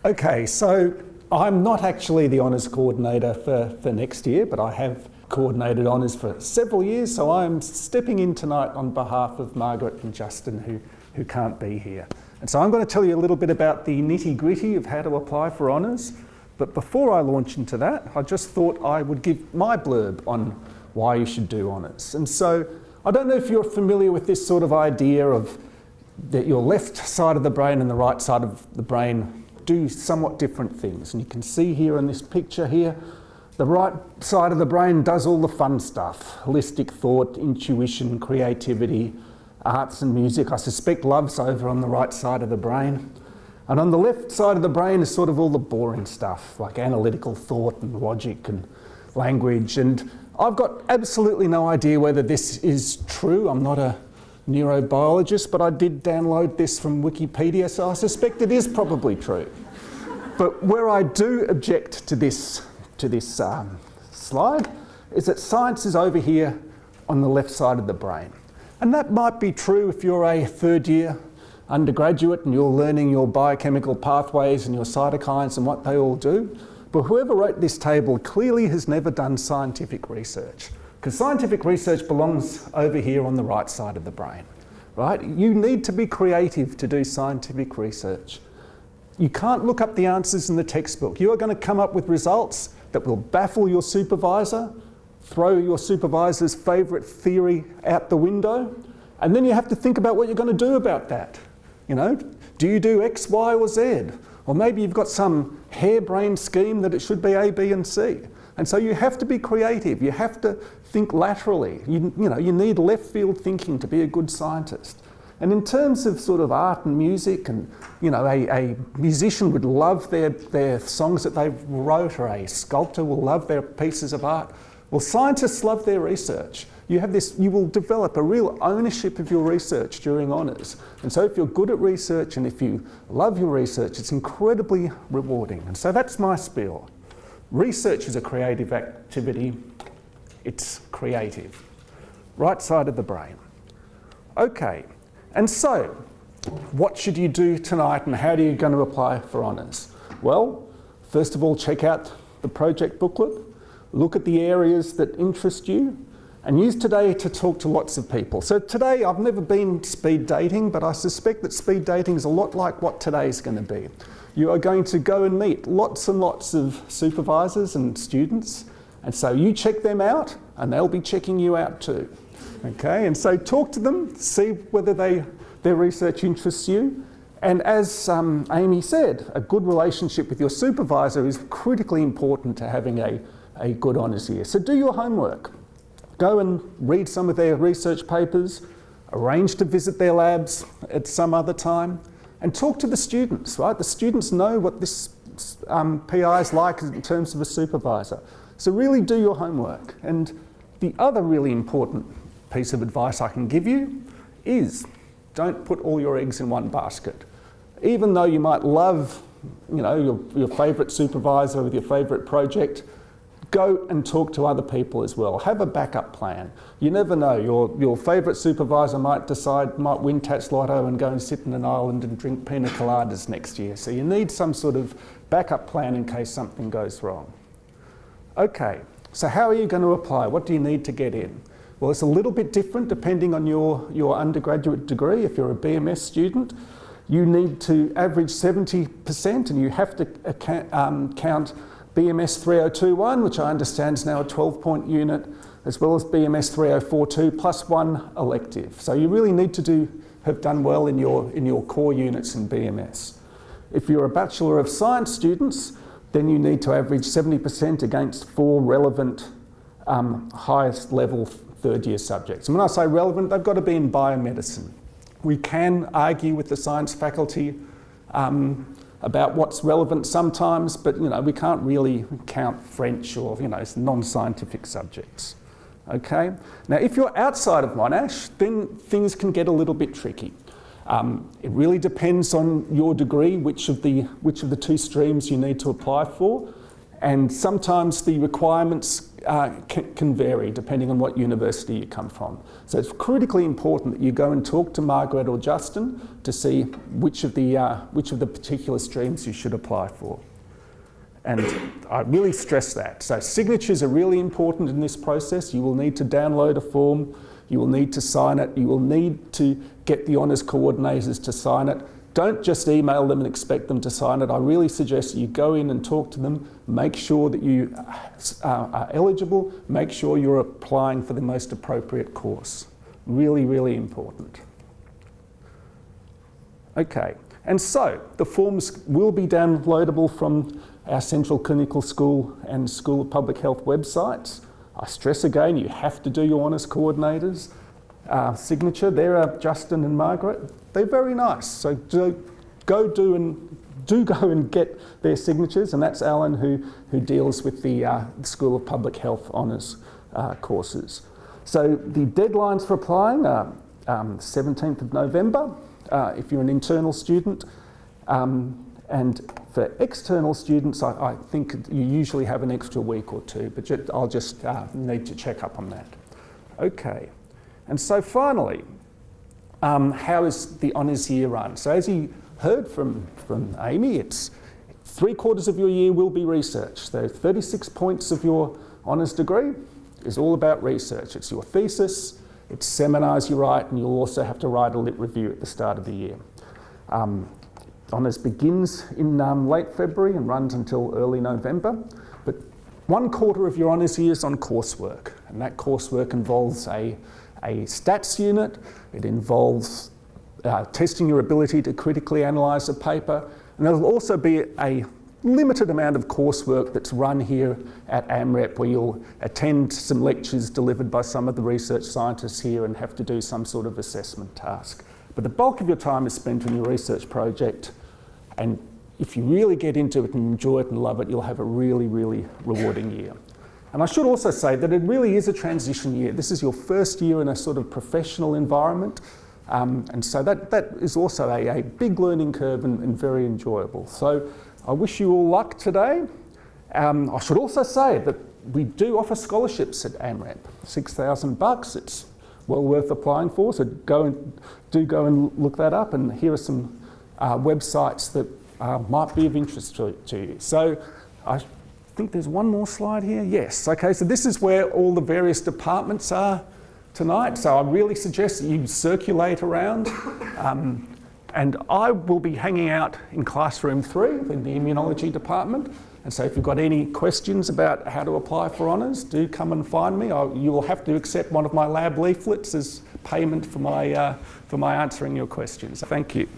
Okay, so I'm not actually the honours coordinator for next year, but I have coordinated honours for several years, so I'm stepping in tonight on behalf of Margaret and Justin who can't be here. And so I'm going to tell you a little bit about the nitty-gritty of how to apply for honours, but before I launch into that, I just thought I would give my blurb on why you should do honours. And so I don't know if you're familiar with this sort of idea of that your left side of the brain and the right side of the brain do somewhat different things. And you can see here in this picture here, the right side of the brain does all the fun stuff, holistic thought, intuition, creativity, arts and music. I suspect love's over on the right side of the brain. And on the left side of the brain is sort of all the boring stuff, like analytical thought and logic and language. And I've got absolutely no idea whether this is true. I'm not a neurobiologist, but I did download this from Wikipedia, so I suspect it is probably true. But where I do object to this slide is that science is over here on the left side of the brain. And that might be true if you're a third year undergraduate and you're learning your biochemical pathways and your cytokines and what they all do. But whoever wrote this table clearly has never done scientific research, because scientific research belongs over here on the right side of the brain, right? You need to be creative to do scientific research. You can't look up the answers in the textbook. You are going to come up with results that will baffle your supervisor, throw your supervisor's favourite theory out the window, and then you have to think about what you're going to do about that. You know, do you do X, Y or Z? Or maybe you've got some harebrained scheme that it should be A, B and C. And so you have to be creative. You have to think laterally. You need left field thinking to be a good scientist. And in terms of sort of art and music, and a musician would love their songs that they wrote, or a sculptor will love their pieces of art. Well, scientists love their research. You will develop a real ownership of your research during honours. And so if you're good at research and if you love your research, it's incredibly rewarding. And so that's my spiel. Research is a creative activity. It's creative. Right side of the brain. Okay, and so what should you do tonight and how are you going to apply for honours? Well, first of all, check out the project booklet, look at the areas that interest you, and use today to talk to lots of people. So today, I've never been speed dating, but I suspect that speed dating is a lot like what today's going to be. You are going to go and meet lots and lots of supervisors and students, and so you check them out, and they'll be checking you out too. Okay, and so talk to them, see whether their research interests you, and as Amy said, a good relationship with your supervisor is critically important to having a good honours year. So do your homework. Go and read some of their research papers, arrange to visit their labs at some other time, and talk to the students, right? The students know what this PI is like in terms of a supervisor. So really do your homework. And the other really important piece of advice I can give you is don't put all your eggs in one basket. Even though you might love, your favourite supervisor with your favourite project, go and talk to other people as well. Have a backup plan. You never know, your favourite supervisor might win Tats Lotto and go and sit in an island and drink pina coladas next year. So you need some sort of backup plan in case something goes wrong. Okay, so how are you going to apply? What do you need to get in? Well, it's a little bit different depending on your undergraduate degree. If you're a BMS student, you need to average 70% and you have to count BMS 3021, which I understand is now a 12-point unit, as well as BMS 3042 plus one elective. So you really need to have done well in your core units in BMS. If you're a Bachelor of Science students, then you need to average 70% against 4 relevant highest level third year subjects. And when I say relevant, they've got to be in biomedicine. We can argue with the science faculty about what's relevant sometimes, but we can't really count French or non-scientific subjects. Okay. Now, if you're outside of Monash, then things can get a little bit tricky. It really depends on your degree, which of the 2 streams you need to apply for, and sometimes the requirements can vary depending on what university you come from. So it's critically important that you go and talk to Margaret or Justin to see which of the particular streams you should apply for. And I really stress that. So signatures are really important in this process. You will need to download a form, you will need to sign it, you will need to get the honours coordinators to sign it. Don't just email them and expect them to sign it. I really suggest that you go in and talk to them, make sure that you are eligible, make sure you're applying for the most appropriate course. Really, really important. Okay, and so the forms will be downloadable from our Central Clinical School and School of Public Health websites. I stress again, you have to do your honours coordinators signature. There are Justin and Margaret. They're very nice, so go and get their signatures, and that's Alan who deals with the School of Public Health honours courses. So the deadlines for applying are 17th of November if you're an internal student, and for external students I think you usually have an extra week or two, but I'll just need to check up on that. Okay, and so finally, how is the honours year run? So as you heard from Amy, it's 3/4 of your year will be research. So 36 points of your honours degree is all about research. It's your thesis, it's seminars you write, and you'll also have to write a lit review at the start of the year. Honours begins in late February and runs until early November, but 1/4 of your honours year is on coursework, and that coursework involves a stats unit. It involves testing your ability to critically analyse a paper, and there'll also be a limited amount of coursework that's run here at AMREP, where you'll attend some lectures delivered by some of the research scientists here and have to do some sort of assessment task. But the bulk of your time is spent on your research project, and if you really get into it and enjoy it and love it, you'll have a really, really rewarding year. And I should also say that it really is a transition year. This is your first year in a sort of professional environment, and so that is also a big learning curve and very enjoyable. So I wish you all luck today. I should also say that we do offer scholarships at AMREP, $6,000. It's well worth applying for, so go and look that up, and here are some websites that might be of interest to you. So I think there's one more slide here. Yes, okay, so this is where all the various departments are tonight, so I really suggest that you circulate around, and I will be hanging out in classroom 3 in the immunology department. And so if you've got any questions about how to apply for honours, do come and find me. You will have to accept one of my lab leaflets as payment for my answering your questions. Thank you.